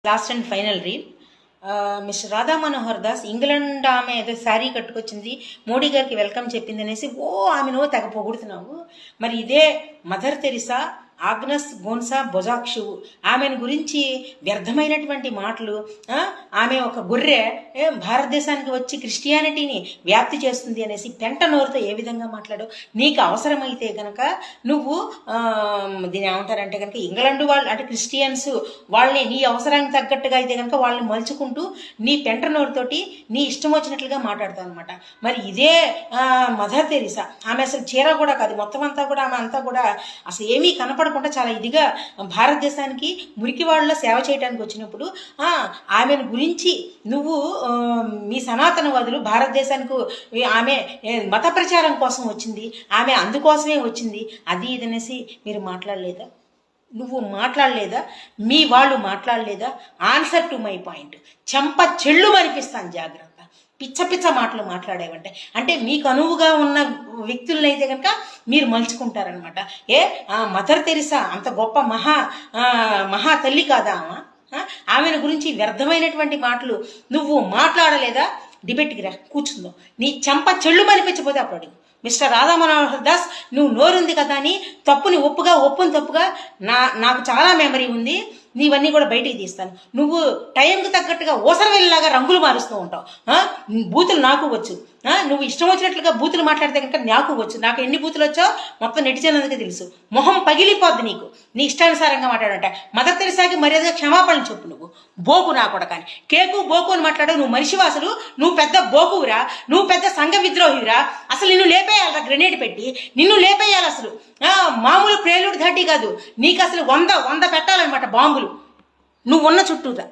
Last and final reel. Mister Radha Manohar Das England ఆమె ఏదో శారీ కట్టుకొచ్చింది, మోడీ గారికి వెల్కమ్ చెప్పింది అనేసి ఆమెను తెగ పొగుడుతున్నావు. మరి ఇదే మదర్ తెరిసా, ఆగ్నస్ గోన్సా బొజాక్షు ఆమెను గురించి వ్యర్థమైనటువంటి మాటలు, ఆమె ఒక గొర్రె భారతదేశానికి వచ్చి క్రిస్టియానిటీని వ్యాప్తి చేస్తుంది అనేసి పెంట నోరుతో ఏ విధంగా మాట్లాడావు. నీకు అవసరమైతే కనుక నువ్వు దీని ఏమంటారంటే కనుక ఇంగ్లాండ్ వాళ్ళు అంటే క్రిస్టియన్స్ వాళ్ళని నీ అవసరానికి తగ్గట్టుగా అయితే కనుక వాళ్ళని మలుచుకుంటూ నీ పెంట నోరుతోటి నీ ఇష్టం వచ్చినట్లుగా మాట్లాడతావు అనమాట. మరి ఇదే మదర్ తెరిసా, ఆమె అసలు చీర కూడా కాదు, మొత్తం అంతా కూడా ఆమె అంతా కూడా అసలు ఏమీ కనపడకుండా చాలా ఇదిగా భారతదేశానికి మురికివాళ్ళలో సేవ చేయడానికి వచ్చినప్పుడు ఆమెను గురించి నువ్వు మీ సనాతనవాదులు భారతదేశానికి ఆమె మత ప్రచారం కోసం వచ్చింది, ఆమె అందుకోసమే వచ్చింది, అది ఇదనేసి మీరు మాట్లాడలేదా? నువ్వు మాట్లాడలేదా? మీ వాళ్ళు మాట్లాడలేదా? Answer to my point. చెంప చెళ్ళు మరిపిస్తాను, జాగ్రత్త. పిచ్చ పిచ్చ మాటలు మాట్లాడేవంటే అంటే మీకు అనువుగా ఉన్న వ్యక్తులను అయితే కనుక మీరు మలుచుకుంటారనమాట. మదర్ తెరిసా అంత గొప్ప మహా తల్లి కాదా ఆమెను గురించి వ్యర్థమైనటువంటి మాటలు నువ్వు మాట్లాడలేదా? డిబేట్కి రా, కూర్చుందో. నీ చెంప చెళ్ళు మనిపించకపోతే అప్పుడు అడుగు. మిస్టర్ రాధా మనోహర్ దాస్, నువ్వు నోరుంది కదా అని తప్పుని ఒప్పుని తప్పుగా నాకు చాలా మెమరీ ఉంది, నీవన్నీ కూడా బయటికి తీస్తాను. నువ్వు టైంకి తగ్గట్టుగా ఓసరవెల్లిలాగా రంగులు మారుస్తూ ఉంటావు. బూతులు నాకు వచ్చు, నువ్వు ఇష్టం వచ్చినట్లుగా బూతులు మాట్లాడితే కనుక నాకు వచ్చు. నాకు ఎన్ని బూతులు వచ్చావు మొత్తం నెటిజన్లందుకే తెలుసు. మొహం పగిలిపోద్ది నీకు, నీ ఇష్టానుసారంగా మాట్లాడంట. మదర్ తెరిసాకి మర్యాదగా క్షమాపణలు చెప్పు. నువ్వు బోకు నా కూడా కానీ కేకు బోకు అని మాట్లాడవు. నువ్వు మనిషివాసులు, నువ్వు పెద్ద బోకువురా, నువ్వు పెద్ద సంఘ విద్రోహిరా. అసలు నిన్ను లేపేయాలరా, గ్రెనేడ్ పెట్టి నిన్ను లేపేయాలి. అసలు మామూలు ప్రేలుడు ధాటి కాదు, నీకు అసలు 100 పెట్టాలన్నమాట బాంబులు నువ్వు ఉన్న చుట్టూరా.